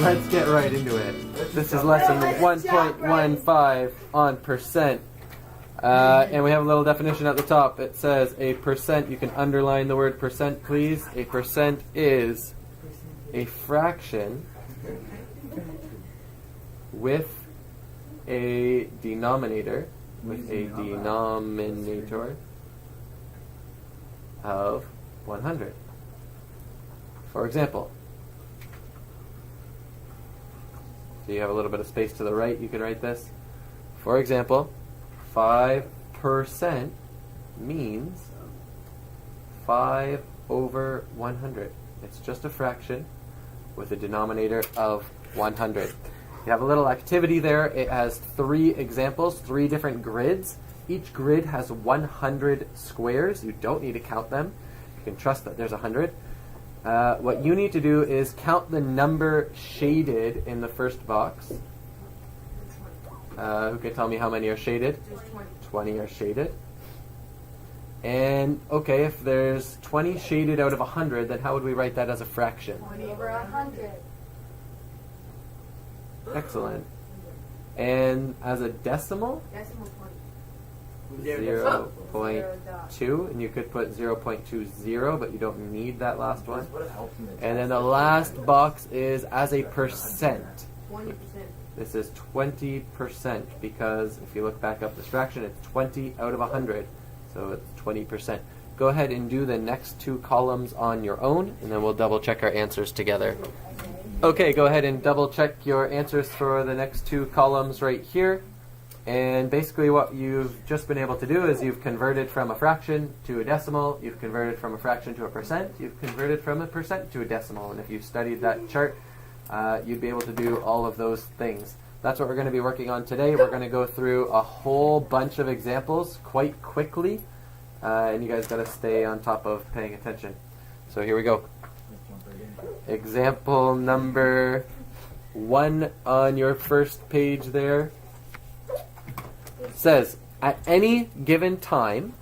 let's get right into it. This is lesson 1.15 on percent. And we have a little definition at the top. It says a percent, you can underline the word percent please. A percent is a fraction with a denominator, of 100. For example, so you have a little bit of space to the right, you can write this. For example, 5% means 5 over 100. It's just a fraction with a denominator of 100. You have a little activity there. It has 3 examples, 3 different grids. Each grid has 100 squares. You don't need to count them. You can trust that there's 100. What you need to do is count the number shaded in the first box. Who can tell me how many are shaded? 20 are shaded. And, okay, if there's 20 shaded out of 100, then how would we write that as a fraction? 20 over 100. Excellent. And as a decimal? Decimal point. 0.2, and you could put 0.20, but you don't need that last one. And then the last box is as a percent. 20%. This is 20% because if you look back up this fraction, it's 20 out of 100, so it's 20%. Go ahead and do the next 2 columns on your own, and then we'll double check our answers together. Okay, go ahead and double check your answers for the next 2 columns right here. And basically what you've just been able to do is you've converted from a fraction to a decimal, you've converted from a fraction to a percent, you've converted from a percent to a decimal. And if you've studied that chart, you'd be able to do all of those things. That's what we're going to be working on today. We're going to go through a whole bunch of examples quite quickly, and you guys got to stay on top of paying attention. So here we go. Example number 1 on your first page there. It says, at any given time,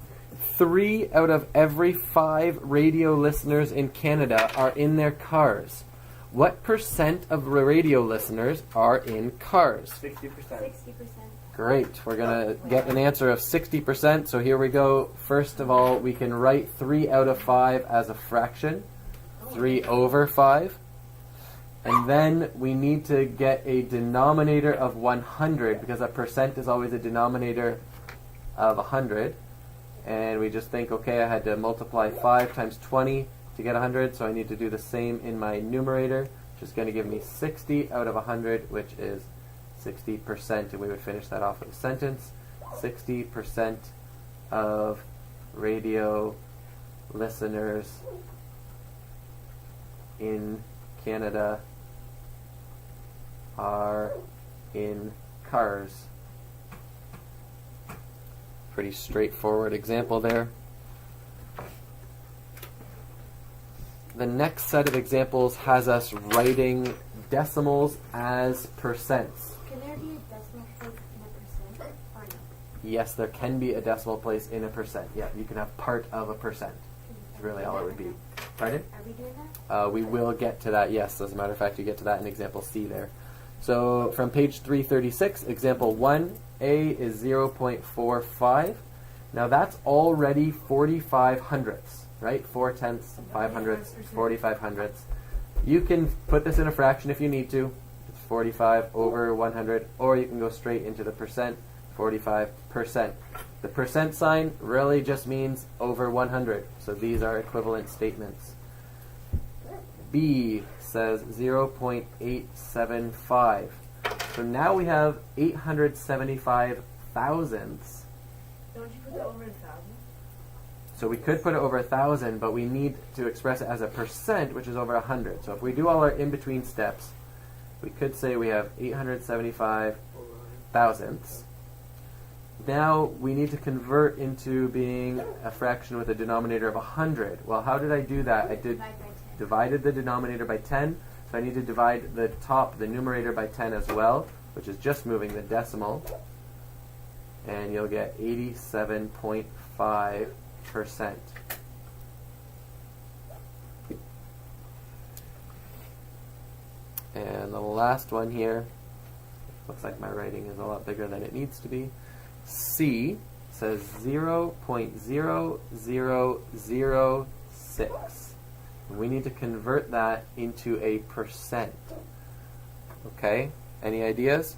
3 out of every 5 radio listeners in Canada are in their cars. What percent of the radio listeners are in cars? 60%. 60%. Great. We're going to get an answer of 60%. So here we go. First of all, we can write 3 out of 5 as a fraction. 3 over 5. And then we need to get a denominator of 100 because a percent is always a denominator of 100. And we just think, okay, I had to multiply 5 times 20 to get 100, so I need to do the same in my numerator, which is going to give me 60 out of 100, which is 60%. And we would finish that off with a sentence. 60% of radio listeners in Canada are in cars. Pretty straightforward example there. The next set of examples has us writing decimals as percents. Can there be a decimal place in a percent? Or no? Yes, there can be a decimal place in a percent. Yeah, you can have part of a percent. That's really all it would be. Pardon? Are we doing that? We will get to that, yes. As a matter of fact, you get to that in example C there. So from page 336, example 1, A is 0.45. Now that's already 45 hundredths, right? 4 tenths, 5 hundredths, 45 hundredths. You can put this in a fraction if you need to. It's 45 over 100, or you can go straight into the percent, 45%. The percent sign really just means over 100. So these are equivalent statements. B says 0.875. So now we have 875 thousandths. Don't you put that over 1,000? So we could put it over 1,000, but we need to express it as a percent, which is over 100. So if we do all our in-between steps, we could say we have 875 thousandths. Now we need to convert into being a fraction with a denominator of 100. Well, how did I do that? I divided the denominator by 10, so I need to divide the numerator by 10 as well, which is just moving the decimal, and you'll get 87.5%. And the last one here, looks like my writing is a lot bigger than it needs to be. C says 0.0006. We need to convert that into a percent. Okay, any ideas?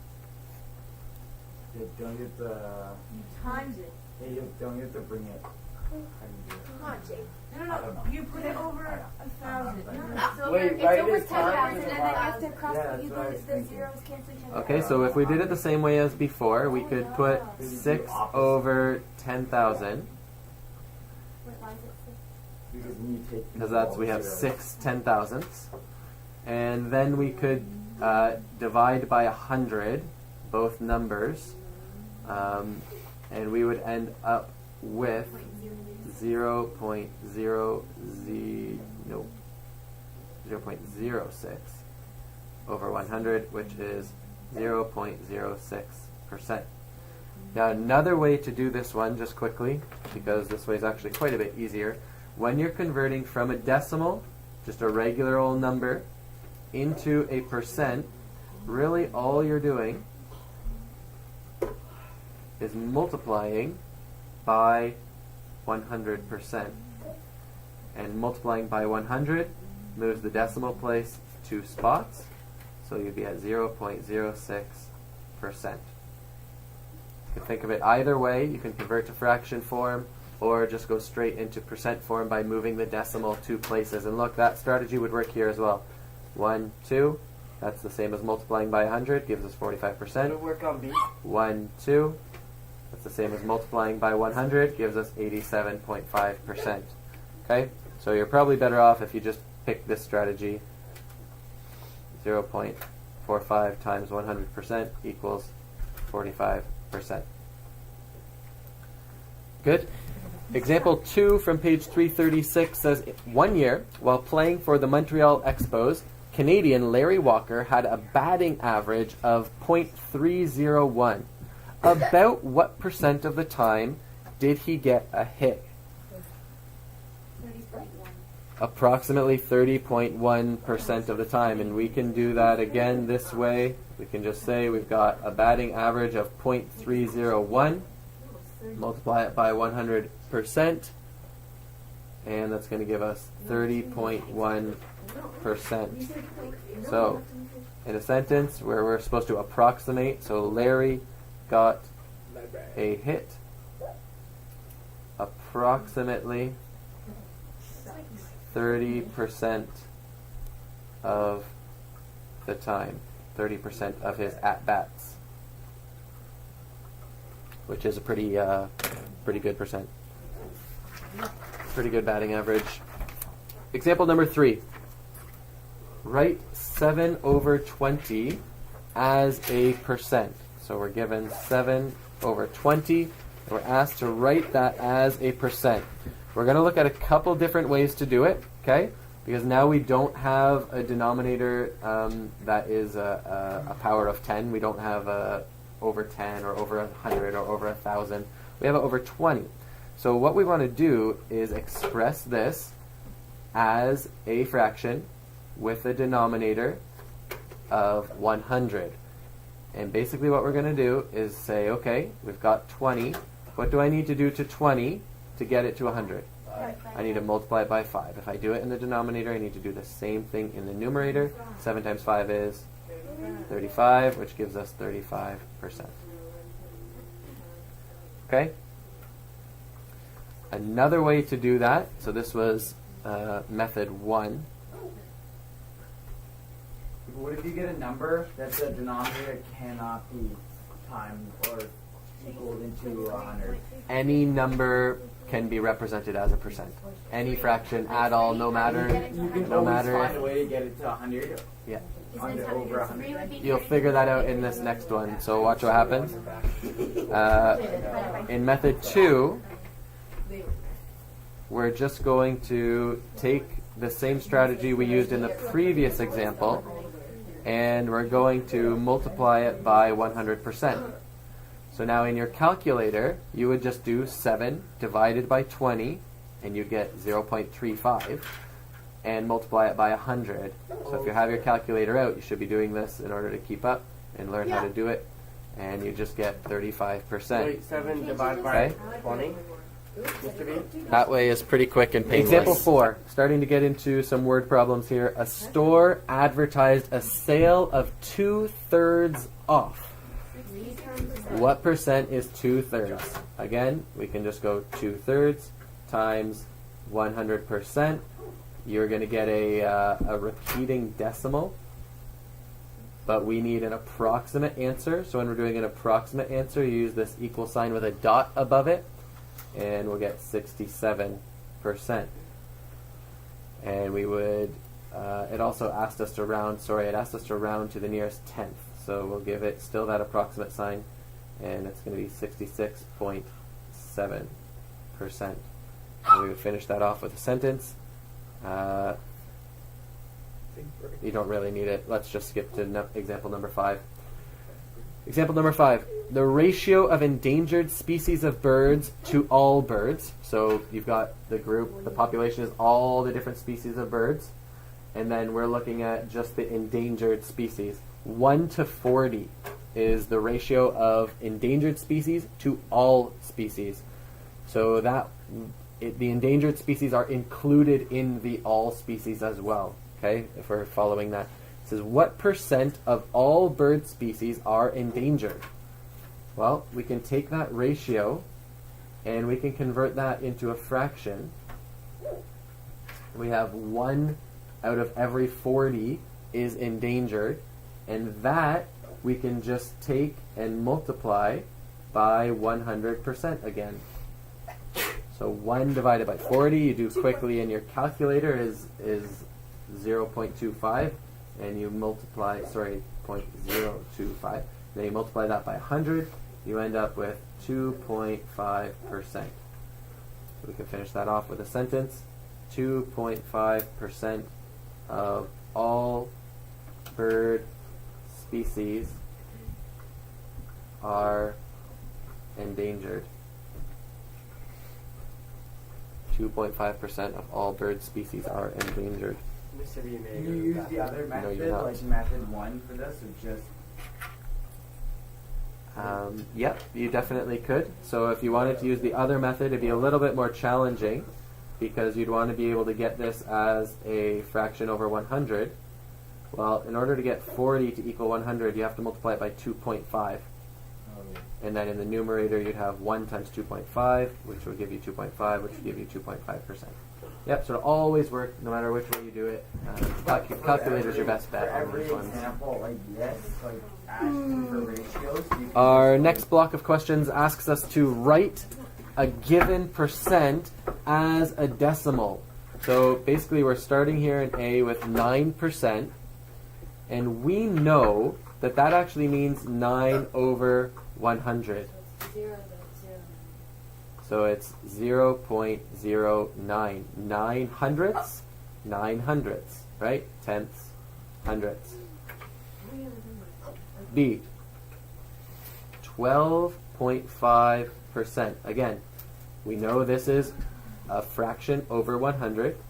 You don't get the. You times it. Yeah, you don't get to bring it. How do you do it? Come on, Jake. I don't know. You put it over 1,000. Wait, It's right, over it's 10,000, time and is then about- after cross, Yeah, that's you what I go, was the thinking. zeros cancel each other. Okay, so if we did it the same way as before, we could put 6 over 10,000, Wait, why is it Because when you take. because that's, we have 6 10,000ths. And then we could divide by 100, both numbers, and we would end up with 0.06 over 100, which is 0.06%. Now another way to do this one, just quickly, because this way is actually quite a bit easier, when you're converting from a decimal, just a regular old number, into a percent, really all you're doing is multiplying by 100%. And multiplying by 100 moves the decimal place 2 spots, so you'd be at 0.06%. You can think of it either way. You can convert to fraction form, or just go straight into percent form by moving the decimal 2 places. And look, that strategy would work here as well. 1, 2, that's the same as multiplying by 100, gives us 45%. It'll work on B. 1, 2, that's the same as multiplying by 100, gives us 87.5%. Okay, so you're probably better off if you just pick this strategy. 0.45 times 100% equals 45%. Good. Example 2 from page 336 says, 1 year, while playing for the Montreal Expos, Canadian Larry Walker had a batting average of .301. About what percent of the time did he get a hit? 30.1? Approximately 30.1% of the time. And we can do that again this way. We can just say we've got a batting average of .301. Multiply it by 100%. And that's going to give us 30.1%. So, in a sentence where we're supposed to approximate, so Larry got a hit approximately 30% of the time, 30% of his at-bats, which is a pretty good percent. Pretty good batting average. Example number 3. Write 7 over 20 as a percent. So we're given 7 over 20, and we're asked to write that as a percent. We're going to look at a couple different ways to do it, okay? Because now we don't have a denominator that is a power of 10. We don't have over 10 or over 100 or over 1,000. We have it over 20. So what we want to do is express this as a fraction with a denominator of 100. And basically what we're going to do is say, okay, we've got 20. What do I need to do to 20 to get it to 100? I need to multiply it by 5. If I do it in the denominator, I need to do the same thing in the numerator. 7 times 5 is 35, which gives us 35%. Okay? Another way to do that, so this was method 1. What if you get a number that the denominator cannot be times or equaled into 100? Any number can be represented as a percent. Any fraction at all, no matter. You can No always matter find if- a way to get it to 100. Yeah. Under over 100. You'll figure that out in this next one. So watch what happens. In method 2, we're just going to take the same strategy we used in the previous example, and we're going to multiply it by 100%. So now in your calculator, you would just do 7 divided by 20, and you get 0.35. and multiply it by 100. So if you have your calculator out, you should be doing this in order to keep up and learn how to do it. And you just get 35%. Wait, 7 divided by Okay. 20? Mr. B? That way is pretty quick and painless. Example 4, starting to get into some word problems here. A store advertised a sale of 2/3 off. What percent is 2/3? Again, we can just go 2/3 times 100%. You're going to get a repeating decimal, but we need an approximate answer. So when we're doing an approximate answer, you use this equal sign with a dot above it, and we'll get 67%. And we would, it also asked us to round, it asked us to round to the nearest tenth. So we'll give it still that approximate sign, and it's going to be 66.7%. And we would finish that off with a sentence. You don't really need it. Let's just skip to example number 5. Example number 5. The ratio of endangered species of birds to all birds. So you've got the group, the population is all the different species of birds. And then we're looking at just the endangered species. 1 to 40 is the ratio of endangered species to all species. So that the endangered species are included in the all species as well. Okay, if we're following that. It says, what percent of all bird species are endangered? Well, we can take that ratio and we can convert that into a fraction. We have 1 out of every 40 is endangered, and that we can just take and multiply by 100% again. So 1 divided by 40, you do quickly in your calculator, is 0.25, and you multiply, 0.025. Then you multiply that by 100, you end up with 2.5%. We can finish that off with a sentence. 2.5% of all bird species are endangered. 2.5% of all bird species are endangered. Mr. B may Can go you use back. the other No, method, you're not. like method 1 for this, or just... Yep, you definitely could. So if you wanted to use the other method, it'd be a little bit more challenging because you'd want to be able to get this as a fraction over 100. Well, in order to get 40 to equal 100, you have to multiply it by 2.5. And then in the numerator, you'd have 1 times 2.5, which will give you 2.5, which will give you 2.5%. Yep, so it'll always work no matter which way you do it. Calculator's your best bet For on every these ones. example like this, like asking for ratios, you can Our just, next block of questions asks us to write a given percent as a decimal. So basically we're starting here in A with 9%, and we know that that actually means 9 over 100. So it's 0.09. 9 hundredths, 9 hundredths, right? Tenths, hundredths. B, 12.5%. Again, we know this is a fraction over 100. So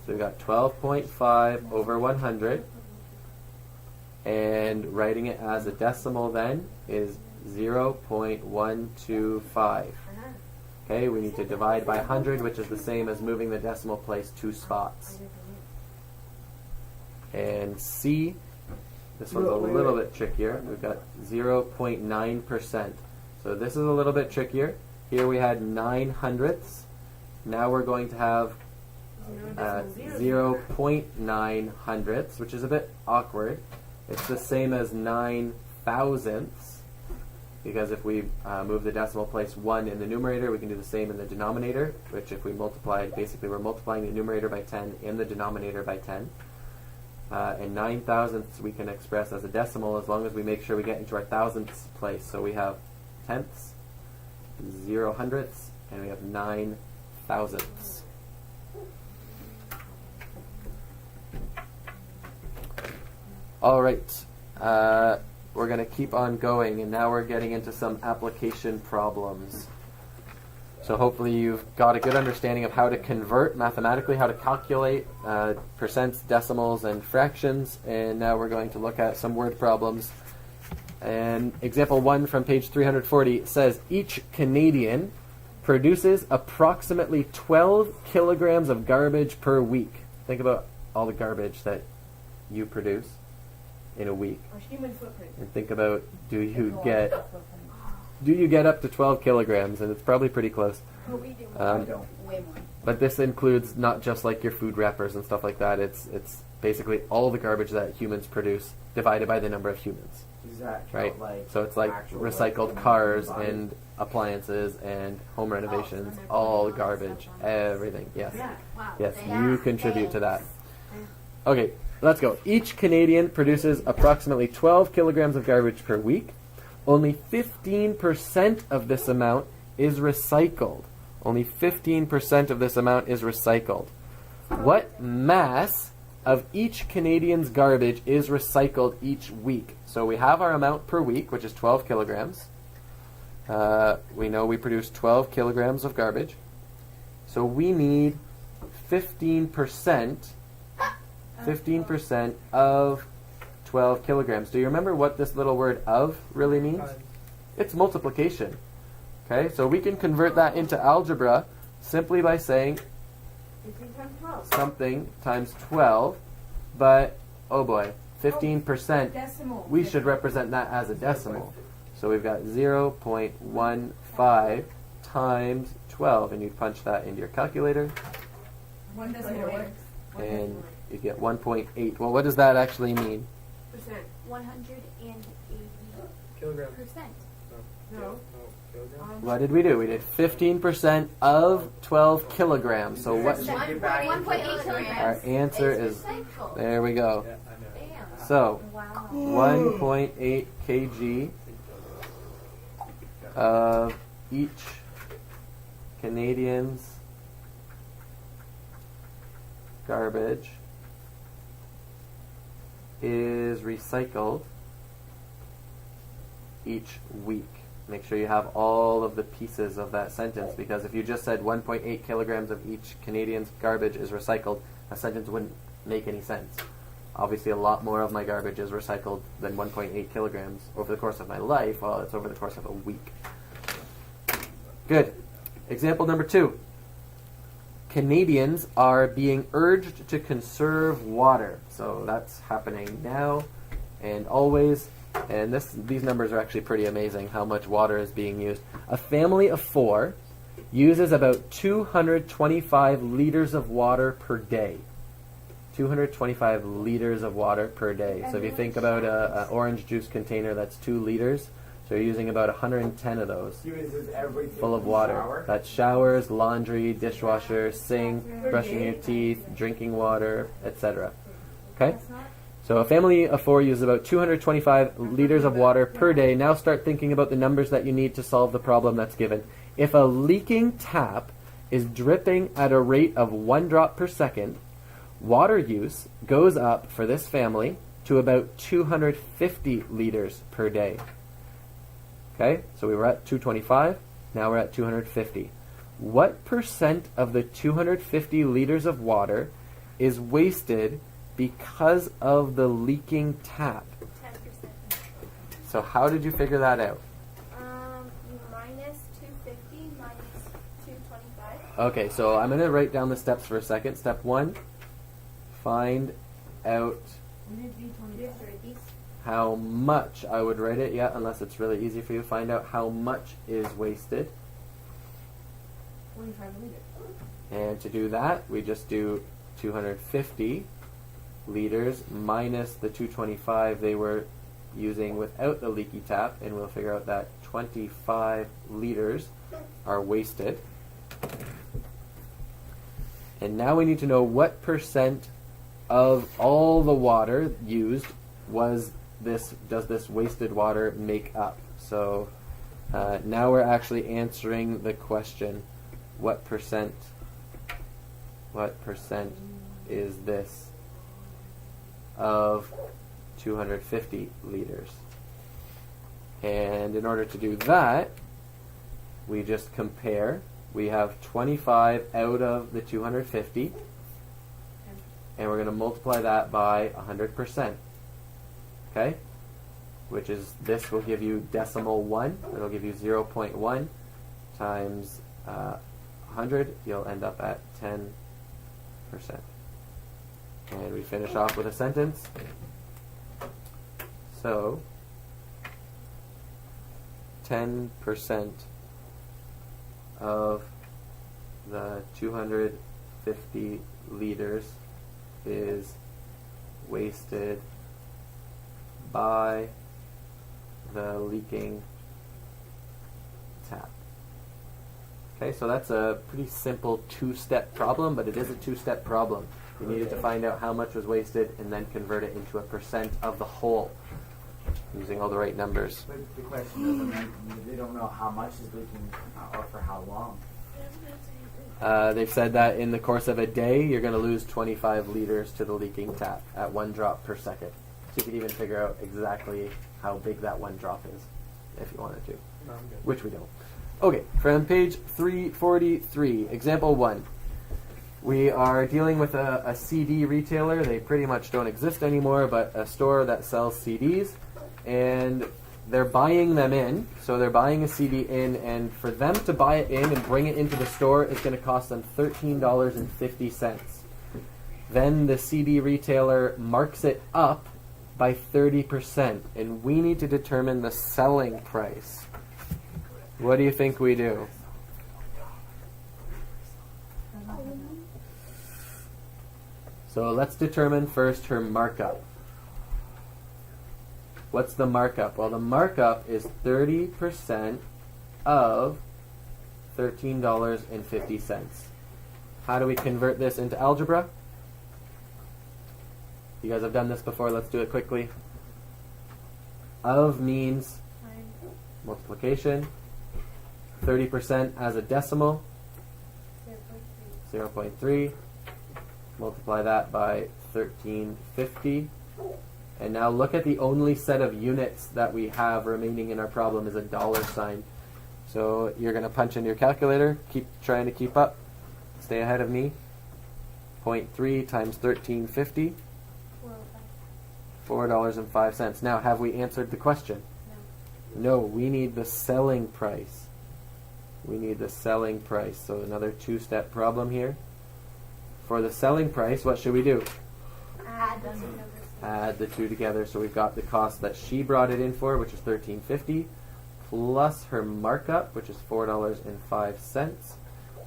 we've got 12.5 over 100. And writing it as a decimal then is 0.125. Okay, we need to divide by 100, which is the same as moving the decimal place 2 spots. And C, this one's a little bit trickier. We've got 0.9%. So this is a little bit trickier. Here we had 9 hundredths. Now we're going to have 0.9 hundredths, which is a bit awkward. It's the same as 9 thousandths, because if we move the decimal place 1 in the numerator, we can do the same in the denominator, which if we multiply, basically we're multiplying the numerator by 10 and the denominator by 10. And 9 thousandths we can express as a decimal as long as we make sure we get into our thousandths place. So we have tenths, 0 hundredths, and we have 9 thousandths. All right. We're going to keep on going, and now we're getting into some application problems. So hopefully you've got a good understanding of how to convert mathematically, how to calculate percents, decimals, and fractions. And now we're going to look at some word problems. And example 1 from page 340 says, each Canadian produces approximately 12 kilograms of garbage per week. Think about all the garbage that you produce in a week. Or human footprint. And think about, do you get up to 12 kilograms? And it's probably pretty close. But we do I don't. way more. But this includes not just like your food wrappers and stuff like that. It's basically all the garbage that humans produce divided by the number of humans, Does that count, right? like So it's like actual, recycled like, cars body? and appliances and home renovations, so they're all putting all this garbage, stuff on this. everything. Yes. Yeah. Wow. Yes, Yeah. you contribute to that. Okay, let's go. Each Canadian produces approximately 12 kilograms of garbage per week. Only 15% of this amount is recycled. Only 15% of this amount is recycled. What mass of each Canadian's garbage is recycled each week? So we have our amount per week, which is 12 kilograms. We know we produce 12 kilograms of garbage. So we need 15% of 12 kilograms. Do you remember what this little word of really means? It's multiplication. Okay, so we can convert that into algebra simply by saying 15 times 12. something times 12, but oh boy, 15%, Decimal. we should represent that as a decimal. So we've got 0.15 times 12, and you punch that into your calculator, One decimal. and you get 1.8. Well, what does that actually mean? Percent. 180%. Kilogram. No. Kilogram. What did we do? We did 15% of 12 kilograms. So what? Should get back into 1.8 the- Our kilograms. answer It's is, recycled. there we go. Yeah, I know. Damn. So Wow. 1.8 kg of each Canadian's garbage is recycled each week. Make sure you have all of the pieces of that sentence, because if you just said 1.8 kilograms of each Canadian's garbage is recycled, that sentence wouldn't make any sense. Obviously, a lot more of my garbage is recycled than 1.8 kilograms over the course of my life. Well, it's over the course of a week. Good. Example number 2. Canadians are being urged to conserve water. So that's happening now and always. And these numbers are actually pretty amazing, how much water is being used. A family of 4 uses about 225 liters of water per day. 225 liters of water per day. So if you think about an orange juice container, that's 2 liters. So you're using about 110 of those Uses everything full of in the water. shower. That's showers, laundry, dishwasher, sink, brushing your teeth, drinking water, etc. Okay? So a family of 4 uses about 225 liters of water per day. Now start thinking about the numbers that you need to solve the problem that's given. If a leaking tap is dripping at a rate of 1 drop per second, water use goes up for this family to about 250 liters per day. Okay, so we were at 225, now we're at 250. What percent of the 250 liters of water is wasted because of the leaking tap? 10%. So how did you figure that out? Minus 250 minus 225. Okay, so I'm going to write down the steps for a second. Step 1, find out We did D25. how much. I would write it, yeah, unless it's really easy for you. Find out how much is wasted. 25 liters. And to do that, we just do 250 liters minus the 225 they were using without the leaky tap, and we'll figure out that 25 liters are wasted. And now we need to know what percent of all the water used does this wasted water make up. So now we're actually answering the question, what percent is this of 250 liters? And in order to do that, we just compare we have 25 out of the 250, and we're going to multiply that by 100%. Okay? Which is, this will give you decimal 1. It'll give you 0.1 times 100. You'll end up at 10%. And we finish off with a sentence. So, 10% of the 250 liters is wasted by the leaking tap. Okay, so that's a pretty simple two-step problem, but it is a two-step problem. You needed to find out how much was wasted and then convert it into a percent of the whole using all the right numbers. But the question doesn't mention, they don't know how much is leaking or for how long. They've said that in the course of a day, you're going to lose 25 liters to the leaking tap at 1 drop per second. So you could even figure out exactly how big that 1 drop is if you wanted to, No, I'm good. which we don't. Okay, from page 343, example 1. We are dealing with a CD retailer. They pretty much don't exist anymore, but a store that sells CDs. And they're buying them in. So they're buying a CD in, and for them to buy it in and bring it into the store is going to cost them $13.50. Then the CD retailer marks it up by 30%, and we need to determine the selling price. What do you think we do? So let's determine first her markup. What's the markup? Well, the markup is 30% of $13.50. How do we convert this into algebra? You guys have done this before. Let's do it quickly. Of means multiplication. 30% as a decimal. 0.3. Multiply that by 1350. And now look at the only set of units that we have remaining in our problem is a dollar sign. So you're going to punch in your calculator. Keep trying to keep up. Stay ahead of me. 0.3 times 1350. $4.05. Now, have we answered the question? No, we need the selling price. We need the selling price. So another two-step problem here. For the selling price, what should we do? Add the two together. So we've got the cost that she brought it in for, which is $13.50, plus her markup, which is $4.05,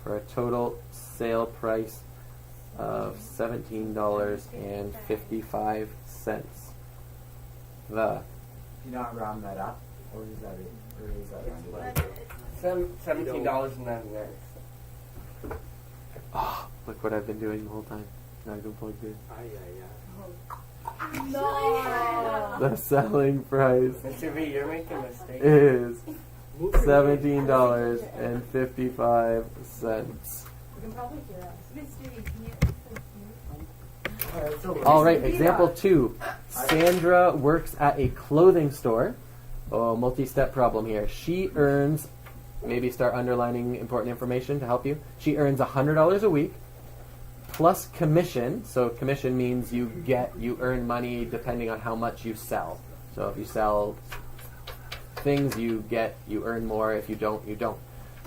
for a total sale price of $17.55. Do you not round that up, or is that it? Or is that rounded up? $17.99. Oh, look what I've been doing the whole time. Not even plugged in. No. The selling price Mr. V, you're making a mistake. is $17.55. We can probably hear us. Mr. V, can you All right, example 2. Sandra works at a clothing store. Oh, multi-step problem here. She earns, maybe start underlining important information to help you. She earns $100 a week plus commission. So commission means you earn money depending on how much you sell. So if you sell things, you earn more. If you don't, you don't.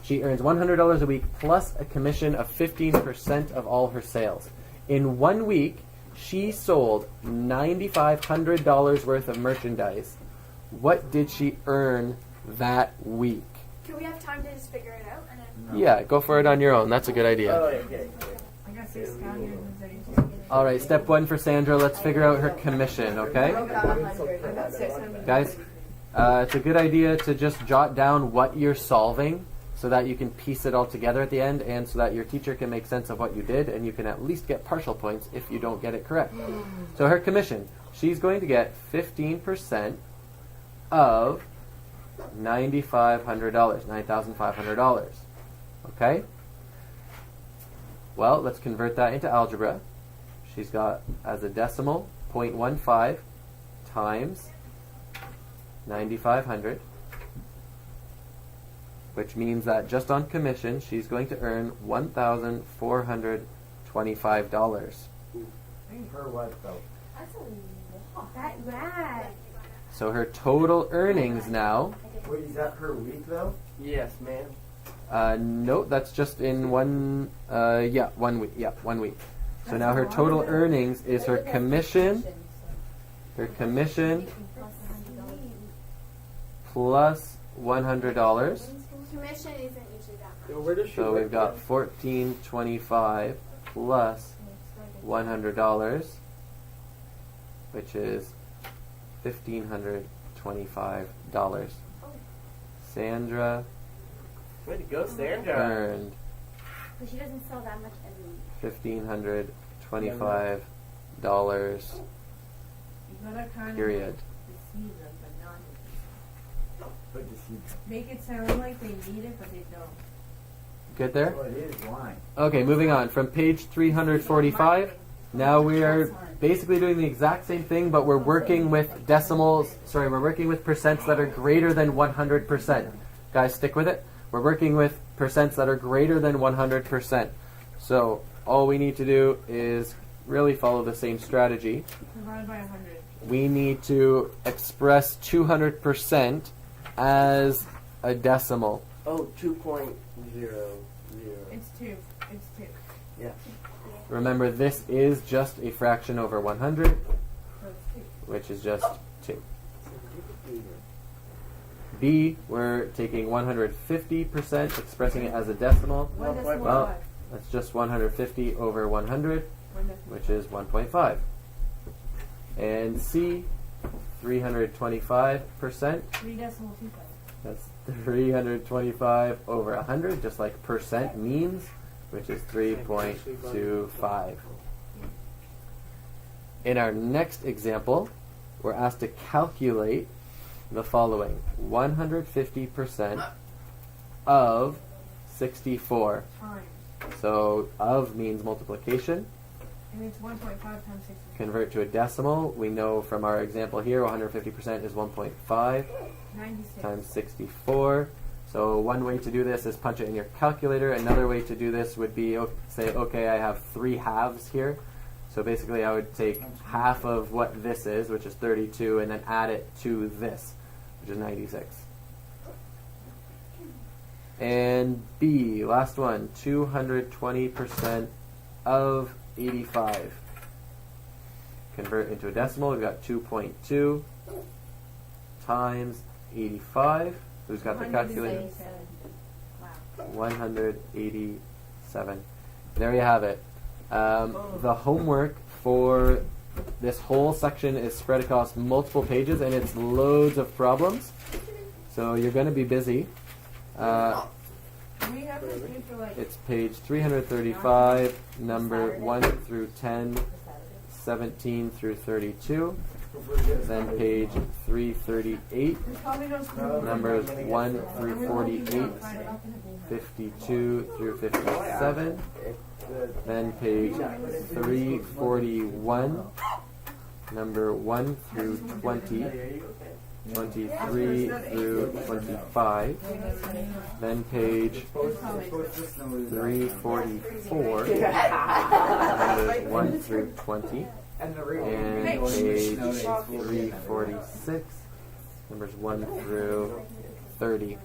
She earns $100 a week plus a commission of 15% of all her sales. In 1 week, she sold $9,500 worth of merchandise. What did she earn that week? Can we have time to just figure it out? And then Yeah, go for it on your own. That's a good idea. Okay. I got 6 scallions. All right, step 1 for Sandra. Let's figure out her commission, okay? I got 600. Guys, it's a good idea to just jot down what you're solving so that you can piece it all together at the end, and so that your teacher can make sense of what you did, and you can at least get partial points if you don't get it correct. So her commission, she's going to get 15% of $9,500. Okay? Well, let's convert that into algebra. She's got, as a decimal, 0.15 times 9,500. which means that just on commission, she's going to earn $1,425. For what though? That's a lot. That mad. So her total earnings now, Wait, is that per week though? Yes, ma'am. no, that's just in 1 week. Yeah, 1 week. So now her total earnings is her commission Plus plus $100. Commission isn't usually that Yo, much. where does she So work we've got at? $1,425 plus $100, which is $1,525. Sandra Way to go, Sandra. earned But she doesn't sell that much every week. $1,525 You gotta kind of period. deceive them, but not But to see. make it sound like they need it, but they don't. Good there? So it is lying. Okay, moving on. From page 345, now we are basically doing the exact same thing, but we're working with decimals. Sorry, we're working with percents that are greater than 100%. Guys, stick with it. We're working with percents that are greater than 100%. So all we need to do is really follow the same strategy. Divided by 100. We need to express 200% as a decimal. Oh, 2.00. It's 2. It's 2. Yeah. Remember, this is just a fraction over 100, So it's 2. which is just 2. B, we're taking 150%, expressing it as a decimal. 1.5. Well, that's just 150 over 100, which is 1.5. And C, 325%. 3 decimal 2 5. That's 325 over 100, just like percent means, which is 3.25. In our next example, we're asked to calculate the following. 150% of 64. Times. So of means multiplication. And it's 1.5 times 60. Convert to a decimal. We know from our example here, 150% is 1.5 96. times 64. So one way to do this is punch it in your calculator. Another way to do this would be say, okay, I have 3 halves here. So basically I would take half of what this is, which is 32, and then add it to this, which is 96. And B, last one, 220% of 85. Convert into a decimal. We've got 2.2 times 85. Who's got the calculator? 187. Wow. 187. There you have it. The homework for this whole section is spread across multiple pages, and it's loads of problems. So you're going to be busy. We have this due for like It's page 335, number 1 through 10, 17 through 32. Then page 338, there's probably no school. numbers 1 through 48, 52 through 57. Then page 341, number 1 through 20, 23 through 25. Then page 344, numbers 1 through 20. And page 346, numbers 1 through 30.